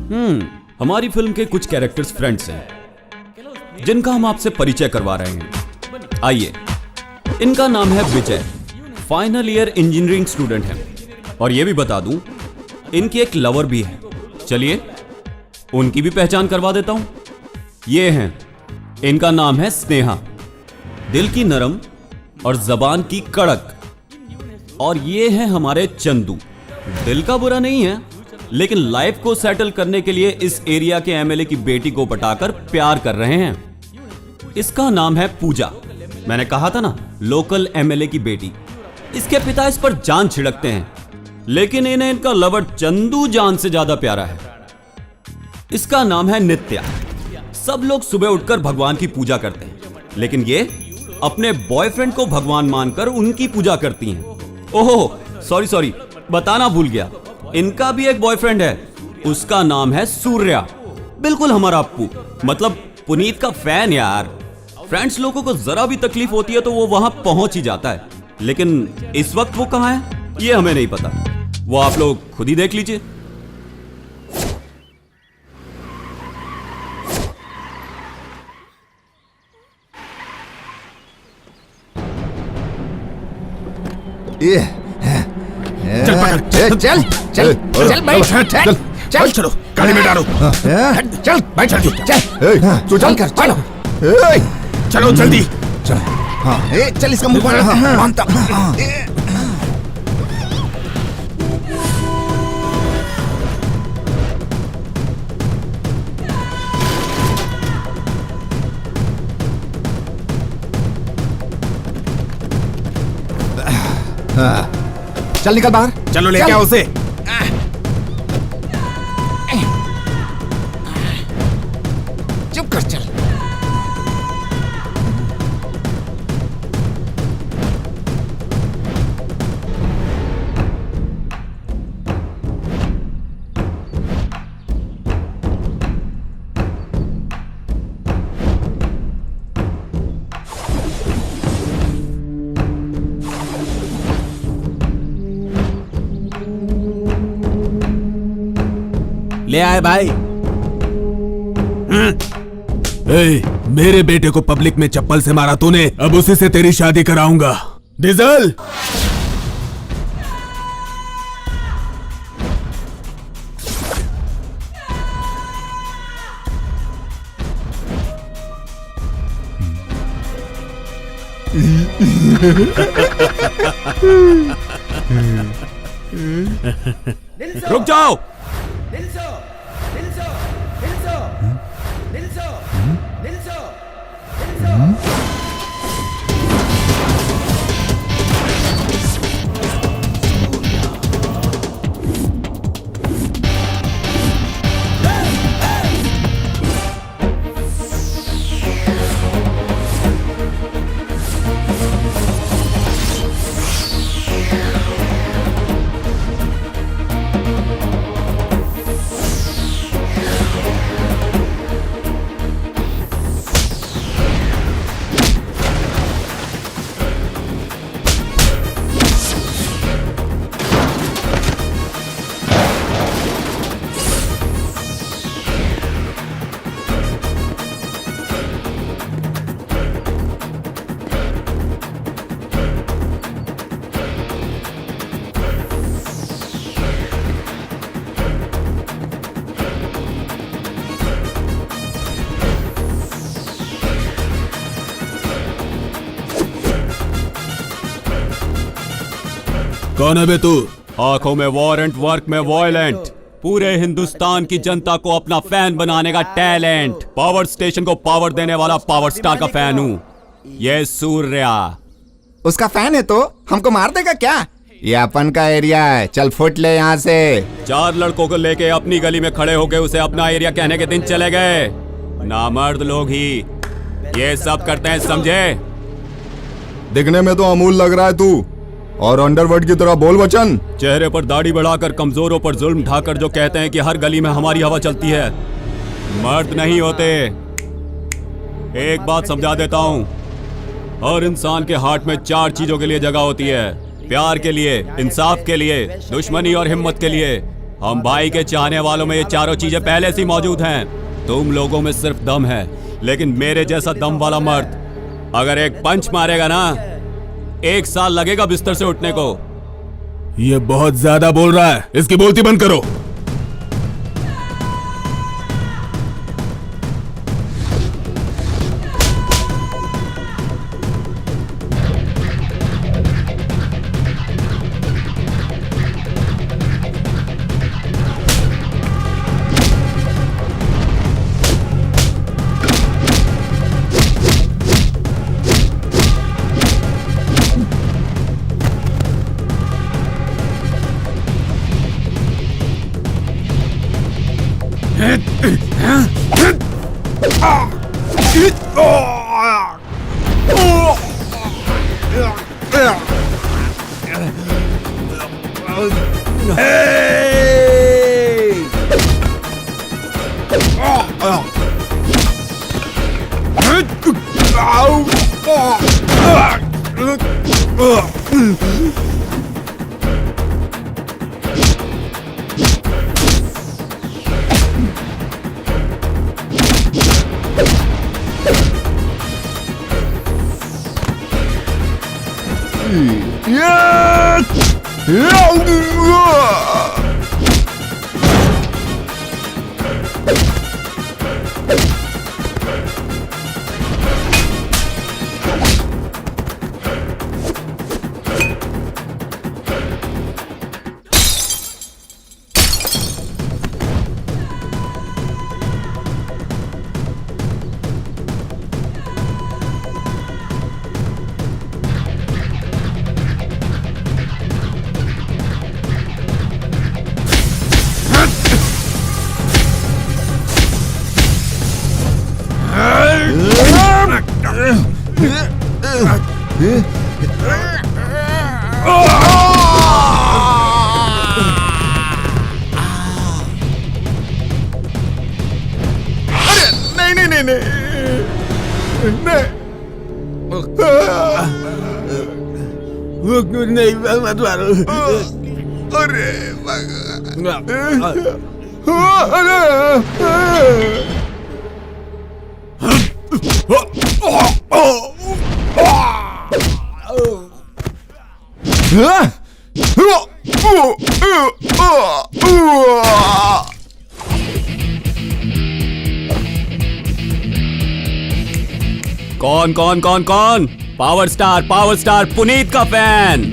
हमारी फिल्म के कुछ कैरेक्टर्स फ्रेंड्स हैं जिनका हम आपसे परिचय करवा रहे हैं। आइए, इनका नाम है विजय, फाइनल ईयर इंजीनियरिंग स्टूडेंट है। और ये भी बता दूं, इनकी एक लवर भी है। चलिए उनकी भी पहचान करवा देता हूं। ये हैं, इनका नाम है स्नेहा, दिल की नरम और जबान की कड़क। और ये हैं हमारे चंदू, दिल का बुरा नहीं है लेकिन लाइफ को सेटल करने के लिए इस एरिया के एमएलए की बेटी को पटाकर प्यार कर रहे हैं। इसका नाम है पूजा। मैंने कहा था ना, लोकल एमएलए की बेटी। इसके पिता इस पर जान छिड़कते हैं लेकिन इन्हें इनका लवर चंदू जान से ज्यादा प्यारा है। इसका नाम है नित्या। सब लोग सुबह उठकर भगवान की पूजा करते हैं लेकिन ये अपने बॉयफ्रेंड को भगवान मानकर उनकी पूजा करती हैं। ओहो सॉरी, बताना भूल गया, इनका भी एक बॉयफ्रेंड है। उसका नाम है सूर्या, बिल्कुल हमारा अप्पू, मतलब पुनीत का फैन यार। फ्रेंड्स लोगों को जरा भी तकलीफ होती है तो वो वहां पहुंच ही जाता है, लेकिन इस वक्त वो कहां है ये हमें नहीं पता। वो आप लोग खुद ही देख लीजिए। चल भाई, चल चलो गाड़ी में डालो। चल भाई, चल तू चल कर, चलो चलो जल्दी चल। हाँ चल, इसका मुंह मानता। चल निकल बाहर, चलो लेके आओ उसे। चुप कर, चल। ले आए भाई। मेरे बेटे को पब्लिक में चप्पल से मारा तूने, अब उसी से तेरी शादी कराऊंगा। डीजल रुक जाओ। कौन है बे तू? आंखों में वारंट, वर्क में वॉयलेंट, पूरे हिंदुस्तान की जनता को अपना फैन बनाने का टैलेंट, पावर स्टेशन को पावर देने वाला पावर स्टार का फैन हूँ। ये सूर्या। उसका फैन है तो हमको मार देगा क्या? ये अपन का एरिया है, चल फुट ले यहाँ से। 4 लड़कों को लेके अपनी गली में खड़े होके उसे अपना एरिया कहने के दिन चले गए। नामर्द लोग ही ये सब करते हैं, समझे? दिखने में तो अमूल लग रहा है तू, और अंडरवर्ल्ड की तरह बोल वचन। चेहरे पर दाढ़ी बढ़ाकर, कमजोरों पर जुल्म ढाकर जो कहते हैं कि हर गली में हमारी हवा चलती है, मर्द नहीं होते। एक बात समझा देता हूँ, हर इंसान के हार्ट में 4 चीजों के लिए जगह होती है। प्यार के लिए, इंसाफ के लिए, दुश्मनी और हिम्मत के लिए। हम भाई के चाहने वालों में ये चारों चीजें पहले से ही मौजूद हैं। तुम लोगों में सिर्फ दम है, लेकिन मेरे जैसा दम वाला मर्द अगर एक पंच मारेगा ना, 1 साल लगेगा बिस्तर से उठने को। ये बहुत ज्यादा बोल रहा है, इसकी बोलती बंद करो। नहीं मत मारो। अरे कौन कौन कौन कौन? पावर स्टार पुनीत का फैन।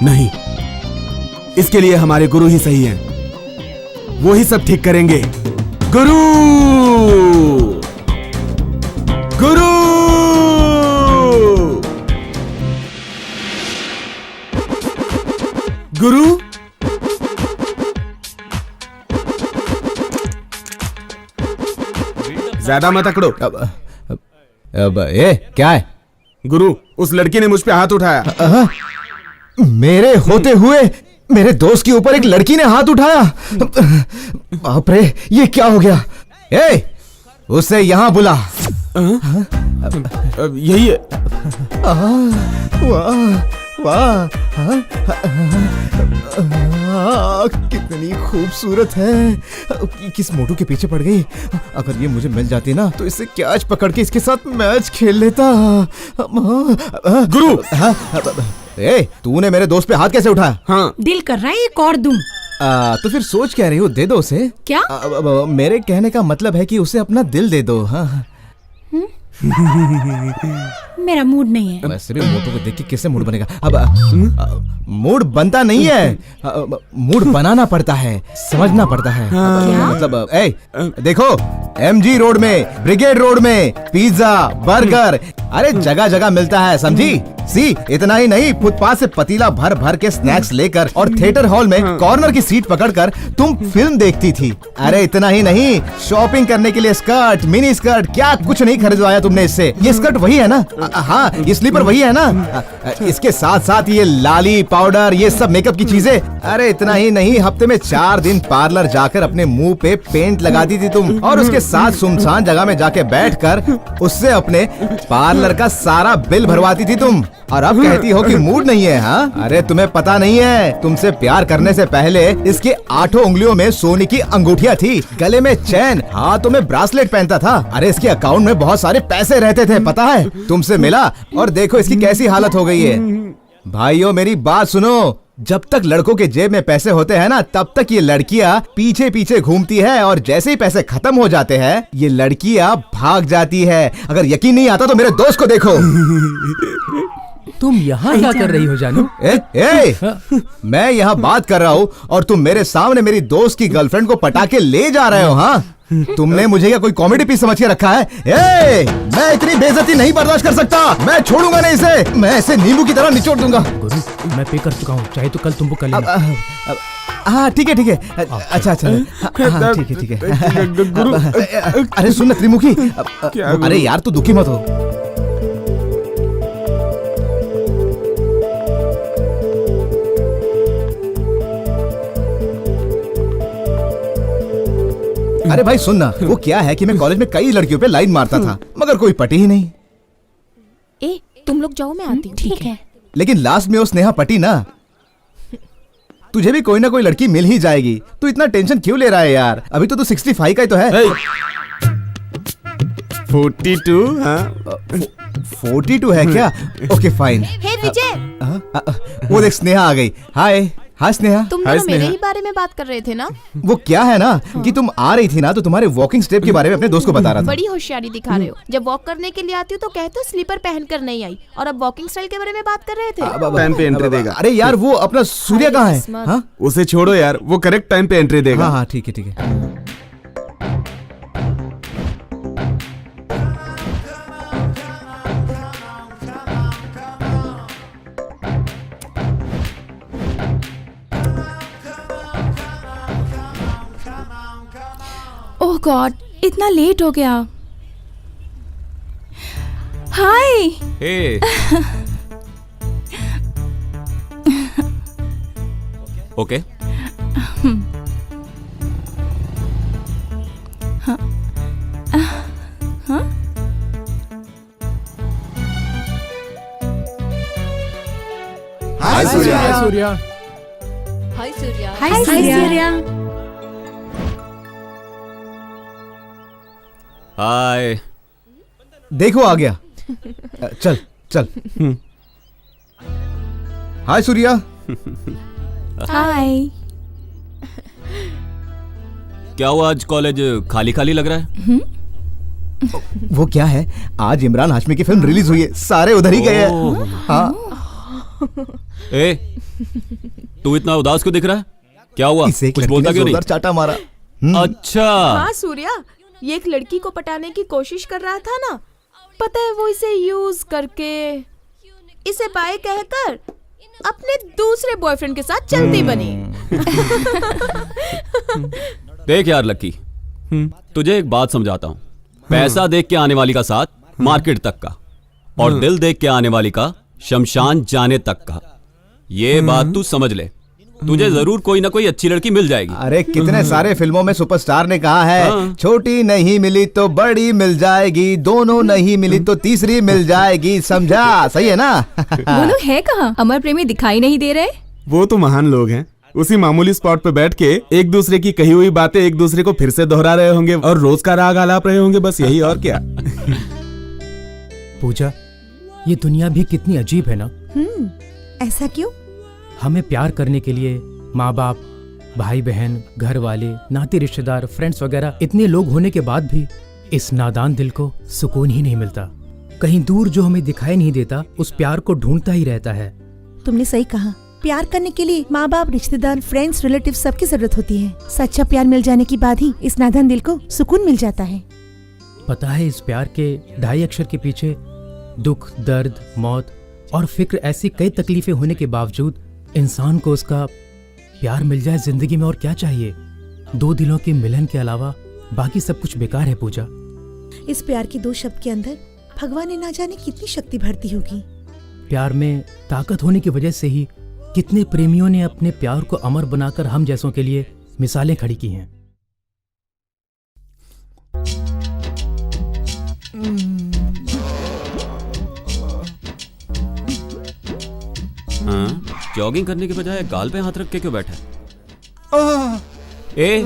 नहीं, इसके लिए हमारे गुरु ही सही हैं। वो ही सब ठीक करेंगे। गुरु, गुरु। गुरु, ज्यादा मत अकड़ो। अब ए क्या है? गुरु, उस लड़की ने मुझ पे हाथ उठाया। मेरे होते हुए मेरे दोस्त के ऊपर एक लड़की ने हाथ उठाया। बाप रे, ये क्या हो गया? ए, उसे यहां बुला। यही है। वाह वाह, कितनी खूबसूरत है। किस मोटू के पीछे पड़ गई? अगर ये मुझे मिल जाती ना तो इससे कैच पकड़ के इसके साथ मैच खेल लेता। गुरु, ए, तूने मेरे दोस्त पे हाथ कैसे उठाया? हाँ, दिल कर रहा है एक और दूं। तो फिर सोच क्या रही हो? दे दो उसे। क्या? मेरे कहने का मतलब है कि उसे अपना दिल दे दो। हाँ, मेरा मूड नहीं है। वैसे भी मोटू को देख के किससे मूड बनेगा? अब मूड बनता नहीं है, मूड बनाना पड़ता है, समझना पड़ता है। क्या? मतलब देखो, MG रोड में, ब्रिगेड रोड में पिज्जा, बर्गर, अरे जगह जगह मिलता है, समझी? सी, इतना ही नहीं, फुटपाथ से पतीला भर भर के स्नैक्स लेकर और थिएटर हॉल में कॉर्नर की सीट पकड़कर तुम फिल्म देखती थी। अरे इतना ही नहीं, शॉपिंग करने के लिए स्कर्ट, मिनी स्कर्ट, क्या कुछ नहीं खरीदवाया तुमने इससे? ये स्कर्ट वही है ना? हाँ, ये स्लीपर वही है ना? इसके साथ साथ ये लाली, पाउडर, ये सब मेकअप की चीजें। अरे इतना ही नहीं, हफ्ते में 4 दिन पार्लर जाकर अपने मुंह पे पेंट लगाती थी तुम, और उसके साथ सुनसान जगह में जाके बैठकर उससे अपने पार्लर का सारा बिल भरवाती थी तुम। और अब कहती हो कि मूड नहीं है? हाँ, अरे तुम्हें पता नहीं है, तुमसे प्यार करने से पहले इसके 8 उंगलियों में सोने की अंगूठियां थी, गले में चैन, हाथों में ब्रासलेट पहनता था। अरे इसके अकाउंट में बहुत सारे पैसे रहते थे, पता है? तुमसे मिला और देखो इसकी कैसी हालत हो गई है। भाइयों, मेरी बात सुनो, जब तक लड़कों के जेब में पैसे होते हैं ना, तब तक ये लड़कियां पीछे पीछे घूमती है, और जैसे ही पैसे खत्म हो जाते हैं ये लड़कियां भाग जाती है। अगर यकीन नहीं आता तो मेरे दोस्त को देखो। तुम यहाँ क्या कर रही हो जानू? मैं यहाँ बात कर रहा हूँ और तुम मेरे सामने मेरी दोस्त की गर्लफ्रेंड को पटा के ले जा रहे हो। हाँ, तुमने मुझे क्या कोई कॉमेडी पीस समझ के रखा है? मैं इतनी बेइज्जती नहीं बर्दाश्त कर सकता। मैं छोड़ूंगा नहीं इसे, मैं इसे नींबू की तरह निचोड़ दूंगा। गुरु, मैं पे कर चुका हूँ, चाहे तो कल तुमको कर लेना। हाँ ठीक है, ठीक है। अच्छा अच्छा, हाँ ठीक है, ठीक है। अरे सुन ना त्रिमुखी, अरे यार तू दुखी मत हो। अरे भाई सुन ना, वो क्या है कि मैं कॉलेज में कई लड़कियों पे लाइन मारता था, मगर कोई पटी ही नहीं। ए, तुम लोग जाओ, मैं आती हूँ। ठीक है। लेकिन लास्ट में वो स्नेहा पटी ना। तुझे भी कोई ना कोई लड़की मिल ही जाएगी, तू इतना टेंशन क्यों ले रहा है यार? अभी तो तू 65 का ही तो है। 42? हाँ, 42 है क्या? Okay fine. हे विजय, वो देख स्नेहा आ गई। हाय हाय स्नेहा। तुम दोनों मेरे ही बारे में बात कर रहे थे ना? वो क्या है ना कि तुम आ रही थी ना, तो तुम्हारे वॉकिंग स्टेप के बारे में अपने दोस्त को बता रहा था। बड़ी होशियारी दिखा रहे हो। जब वॉक करने के लिए आती हो तो कहते हो स्लीपर पहन कर नहीं आई, और अब वॉकिंग स्टाइल के बारे में बात कर रहे थे। टाइम पे एंट्री देगा। अरे यार वो अपना सूर्य कहाँ है? हाँ? उसे छोड़ो यार, वो करेक्ट टाइम पे एंट्री देगा। हाँ हाँ ठीक है, ठीक है। ओह गॉड, इतना लेट हो गया। हाय। हे ओके, हाय सूर्या। सूर्या, हाय सूर्या। हाय सूर्या। हाय। देखो आ गया। चल चल। हाय सूर्या। हाय। क्या हुआ, आज कॉलेज खाली खाली लग रहा है? वो क्या है, आज इमरान हाशमी की फिल्म रिलीज हुई है, सारे उधर ही गए हैं। ओह। हाँ ए, तू इतना उदास क्यों दिख रहा है? क्या हुआ? कुछ बोलता क्यों नहीं? चाटा मारा। अच्छा, हाँ सूर्या, ये एक लड़की को पटाने की कोशिश कर रहा था ना, पता है वो इसे यूज करके, इसे बाय कहकर अपने दूसरे बॉयफ्रेंड के साथ चलती बनी। देख यार लक्की, तुझे एक बात समझाता हूँ। पैसा देख के आने वाली का साथ मार्केट तक का, और दिल देख के आने वाली का शमशान जाने तक का। ये बात तू समझ ले, तुझे जरूर कोई ना कोई अच्छी लड़की मिल जाएगी। अरे कितने सारे फिल्मों में सुपरस्टार ने कहा है, छोटी नहीं मिली तो बड़ी मिल जाएगी, दोनों नहीं मिली तो तीसरी मिल जाएगी, समझा? सही है ना? बोलो है कहाँ? अमर प्रेमी दिखाई नहीं दे रहे? वो तो महान लोग हैं, उसी मामूली स्पॉट पे बैठ के एक दूसरे की कही हुई बातें एक दूसरे को फिर से दोहरा रहे होंगे और रोज का राग आलाप रहे होंगे, बस यही और क्या। पूजा, ये दुनिया भी कितनी अजीब है ना। ऐसा क्यों? हमें प्यार करने के लिए माँ बाप, भाई बहन, घर वाले, नाते रिश्तेदार, फ्रेंड्स वगैरह इतने लोग होने के बाद भी इस नादान दिल को सुकून ही नहीं मिलता। कहीं दूर जो हमें दिखाई नहीं देता उस प्यार को ढूंढता ही रहता है। तुमने सही कहा, प्यार करने के लिए माँ बाप, रिश्तेदार, फ्रेंड्स, रिलेटिव सबकी जरूरत होती है। सच्चा प्यार मिल जाने के बाद ही इस नादान दिल को सुकून मिल जाता है। पता है, इस प्यार के 2.5 अक्षर के पीछे दुख, दर्द, मौत और फिक्र, ऐसी कई तकलीफें होने के बावजूद इंसान को उसका प्यार मिल जाए जिंदगी में और क्या चाहिए। 2 दिलों के मिलन के अलावा बाकी सब कुछ बेकार है पूजा। इस प्यार के 2 शब्द के अंदर भगवान ने ना जाने कितनी शक्ति भरती होगी। प्यार में ताकत होने की वजह से ही कितने प्रेमियों ने अपने प्यार को अमर बनाकर हम जैसों के लिए मिसालें खड़ी की हैं। हाँ, जॉगिंग करने के बजाय गाल पे हाथ रख के क्यों बैठा है? ए,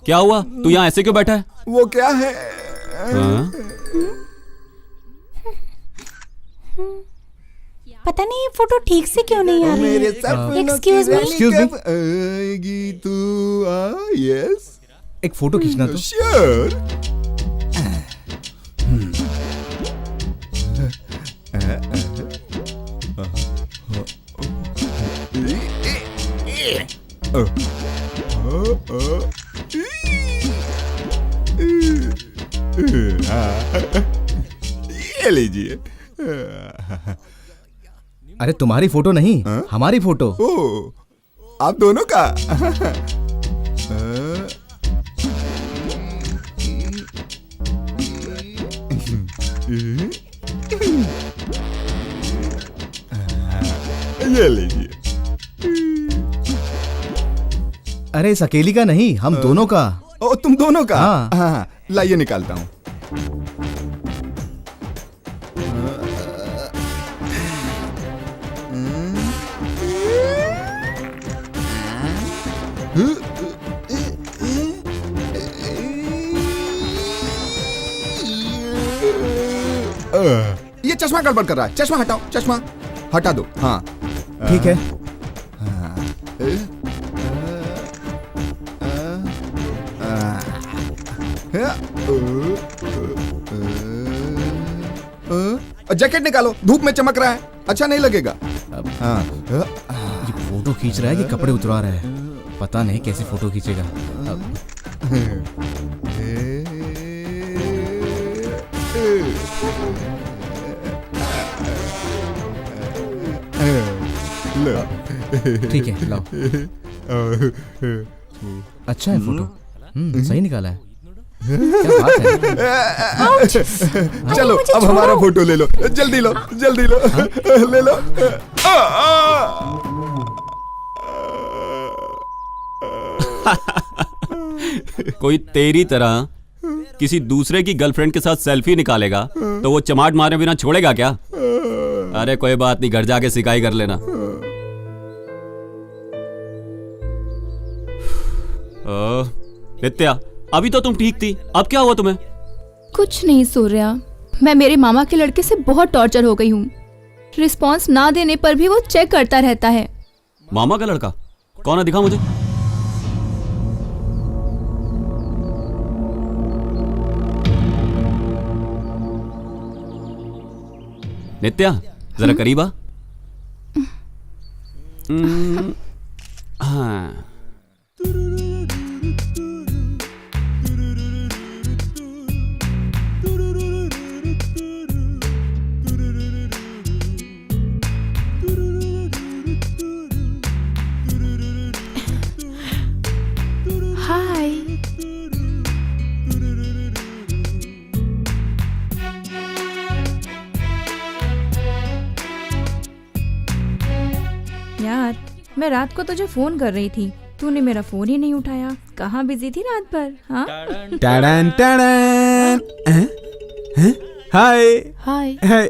क्या हुआ? तू यहाँ ऐसे क्यों बैठा है? वो क्या है? हाँ? पता नहीं ये फोटो ठीक से क्यों नहीं आ रही है। Excuse me. आएगी तू? यस, एक फोटो खींचना तो। श्योर। ये लीजिए। अरे तुम्हारी फोटो नहीं, हमारी फोटो। ओ, आप दोनों का? ये लीजिए। अरे इस अकेली का नहीं, हम दोनों का। ओ, तुम दोनों का? हाँ। हाँ, लाइए निकालता हूँ। ये चश्मा गड़बड़ कर रहा है। चश्मा हटाओ, चश्मा हटा दो। हाँ ठीक है। जैकेट निकालो, धूप में चमक रहा है, अच्छा नहीं लगेगा। हाँ, ये फोटो खींच रहा है कि कपड़े उतरा रहा है? पता नहीं कैसे फोटो खींचेगा। ठीक है, लाओ। अच्छा है फोटो। सही निकाला है। क्या बात है। चलो अब हमारा फोटो ले लो, जल्दी लो, जल्दी लो। ले लो। कोई तेरी तरह किसी दूसरे की गर्लफ्रेंड के साथ सेल्फी निकालेगा तो वो चमाट मारे बिना छोड़ेगा क्या? अरे कोई बात नहीं, घर जाके सिकाई कर लेना। नित्या, अभी तो तुम ठीक थी, अब क्या हुआ तुम्हें? कुछ नहीं सूर्या, मैं मेरे मामा के लड़के से बहुत टॉर्चर हो गई हूँ। रिस्पॉन्स ना देने पर भी वो चेक करता रहता है। मामा का लड़का? कौन है, दिखा मुझे। नित्या, जरा करीब आ। हाँ हाय। यार मैं रात को तुझे फोन कर रही थी, तूने मेरा फोन ही नहीं उठाया। कहाँ बिजी थी रात भर? हाँ टाडन टाडन। हैं? हैं? हाय हाय। हाय।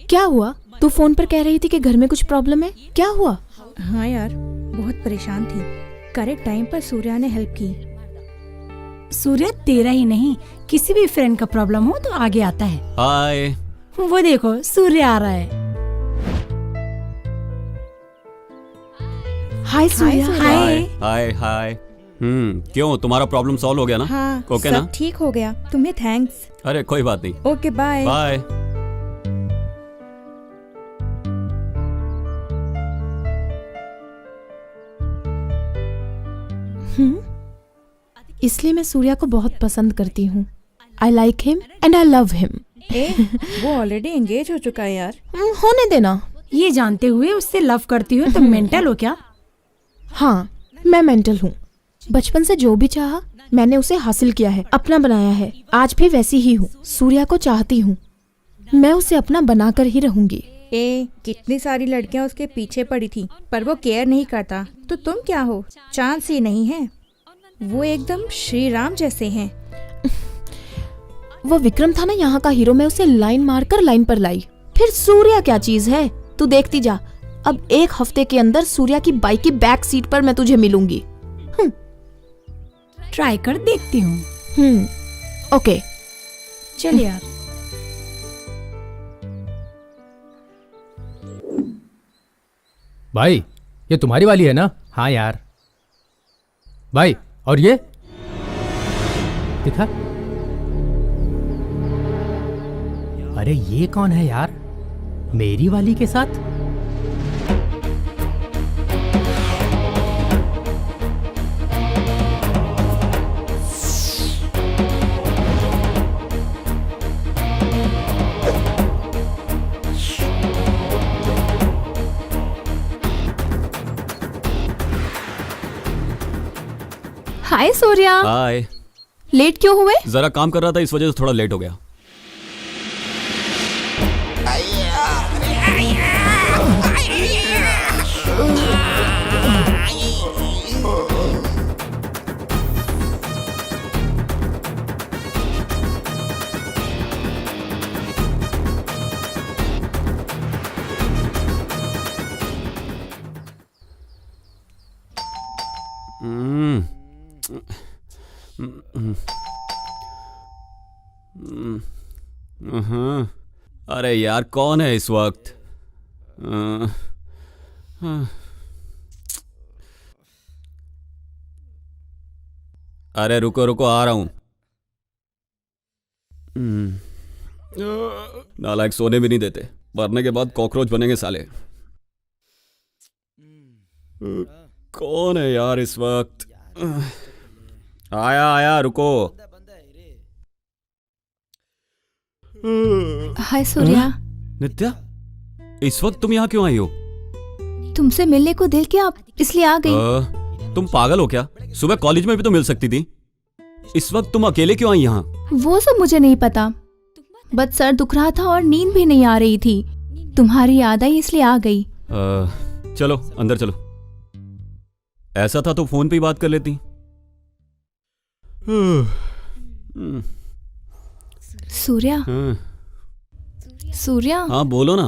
क्या हुआ? तू फोन पर कह रही थी कि घर में कुछ प्रॉब्लम है, क्या हुआ? हाँ यार, बहुत परेशान थी। करेक्ट टाइम पर सूर्या ने हेल्प की। सूर्य तेरा ही नहीं, किसी भी फ्रेंड का प्रॉब्लम हो तो आगे आता है। हाय। वो देखो सूर्य आ रहा है। हाय सूर्या। हाय। हाय हाय। क्यों, तुम्हारा प्रॉब्लम सॉल्व हो गया ना? हाँ, ओके सब ना? ठीक हो गया। तुम्हें थैंक्स। अरे कोई बात नहीं। Okay bye. बाय। इसलिए मैं सूर्या को बहुत पसंद करती हूँ। I like him and I love him. वो ऑलरेडी एंगेज हो चुका है यार। होने देना। ये जानते हुए उससे लव करती हो तो मेंटल हो क्या? हाँ, मैं मेंटल हूँ। बचपन से जो भी चाहा मैंने उसे हासिल किया है, अपना बनाया है। आज भी वैसी ही हूँ। सूर्या को चाहती हूँ, मैं उसे अपना बनाकर ही रहूंगी। कितनी सारी लड़कियां उसके पीछे पड़ी थी पर वो केयर नहीं करता, तो तुम क्या हो? चांस ही नहीं है। वो एकदम श्री राम जैसे हैं। वो विक्रम था ना यहाँ का हीरो, मैं उसे लाइन मारकर लाइन पर लाई। फिर सूर्या क्या चीज है, तू देखती जा। अब 1 हफ्ते के अंदर सूर्या की बाइक की बैक सीट पर मैं तुझे मिलूंगी। ट्राई कर देखती हूँ। ओके चल यार। भाई ये तुम्हारी वाली है ना? हाँ यार। भाई और ये दिखा। अरे ये कौन है यार, मेरी वाली के साथ? हाय सूर्या। हाय। लेट क्यों हुए? जरा काम कर रहा था, इस वजह से थोड़ा लेट हो गया। अरे यार कौन है इस वक्त? अरे रुको रुको, आ रहा हूं। नालायक सोने भी नहीं देते, मरने के बाद कॉकरोच बनेंगे साले। कौन है यार इस वक्त? आया आया, रुको। हाय सूर्या। नित्या, इस वक्त तुम यहाँ क्यों आई हो? तुमसे मिलने को दिल किया, इसलिए आ गई। तुम पागल हो क्या? सुबह कॉलेज में भी तो मिल सकती थी। इस वक्त तुम अकेले क्यों आई यहाँ? वो सब मुझे नहीं पता, बस सर दुख रहा था और नींद भी नहीं आ रही थी। तुम्हारी याद आई इसलिए आ गई। चलो अंदर चलो। ऐसा था तो फोन पे ही बात कर लेती। सूर्या। सूर्या। हाँ बोलो ना।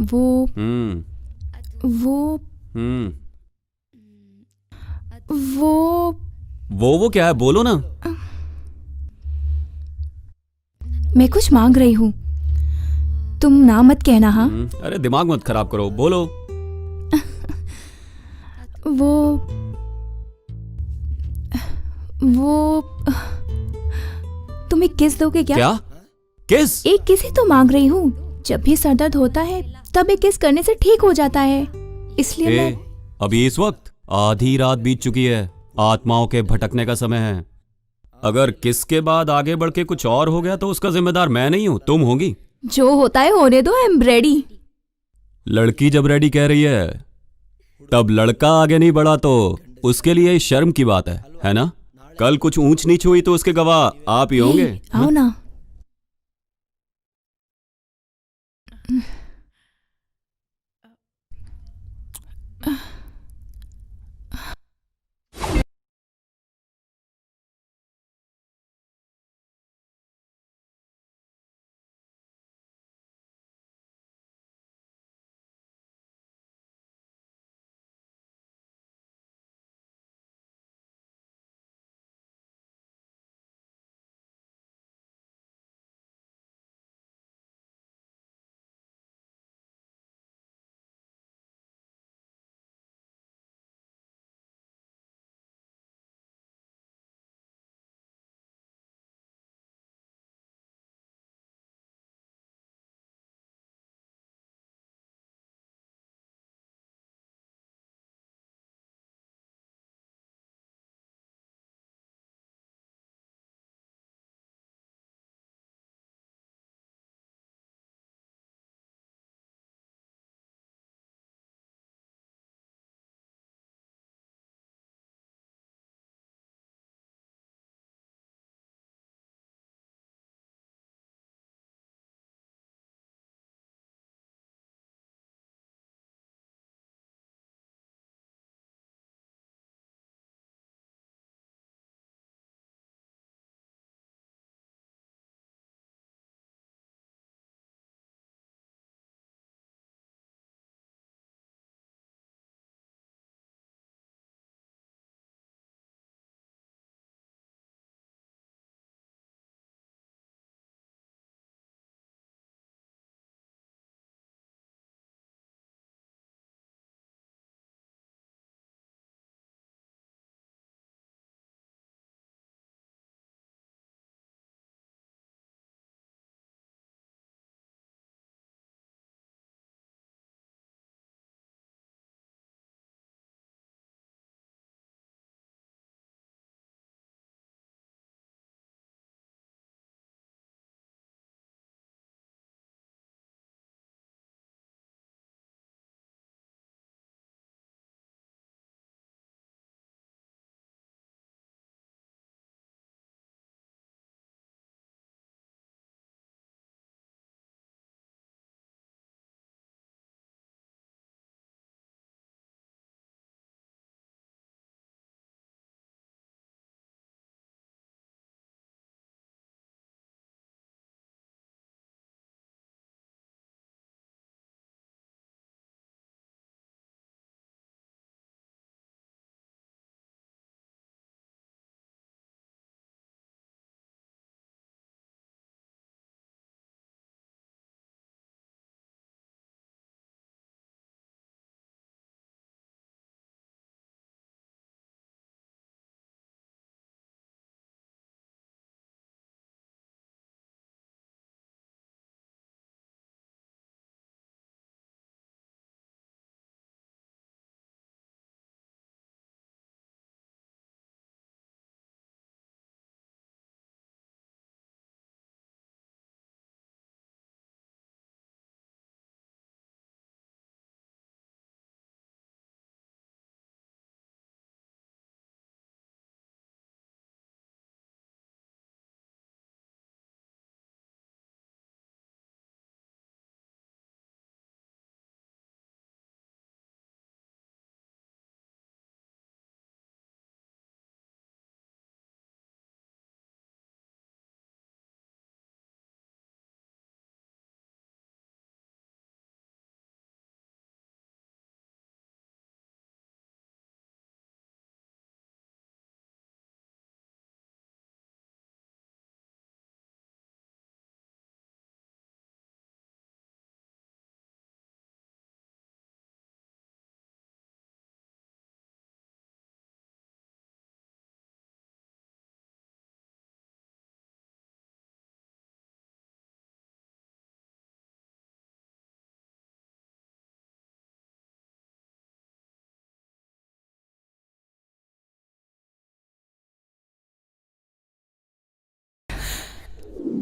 वो वो क्या है, बोलो ना। मैं कुछ मांग रही हूँ, तुम ना मत कहना। हाँ अरे दिमाग मत खराब करो, बोलो। वो तुम एक किस दोगे क्या? क्या? किस? एक किस ही तो मांग रही हूँ, जब भी सर दर्द होता है तब एक किस करने से ठीक हो जाता है, इसलिए मैं... अभी इस वक्त आधी रात बीत चुकी है, आत्माओं के भटकने का समय है। अगर किस के बाद आगे बढ़ के कुछ और हो गया तो उसका जिम्मेदार मैं नहीं हूं, तुम होगी। जो होता है होने दो, आई एम रेडी। लड़की जब रेडी कह रही है तब लड़का आगे नहीं बढ़ा तो उसके लिए शर्म की बात है ना? कल कुछ ऊंच नीच हुई तो उसके गवाह आप ही होंगे। आओ ना।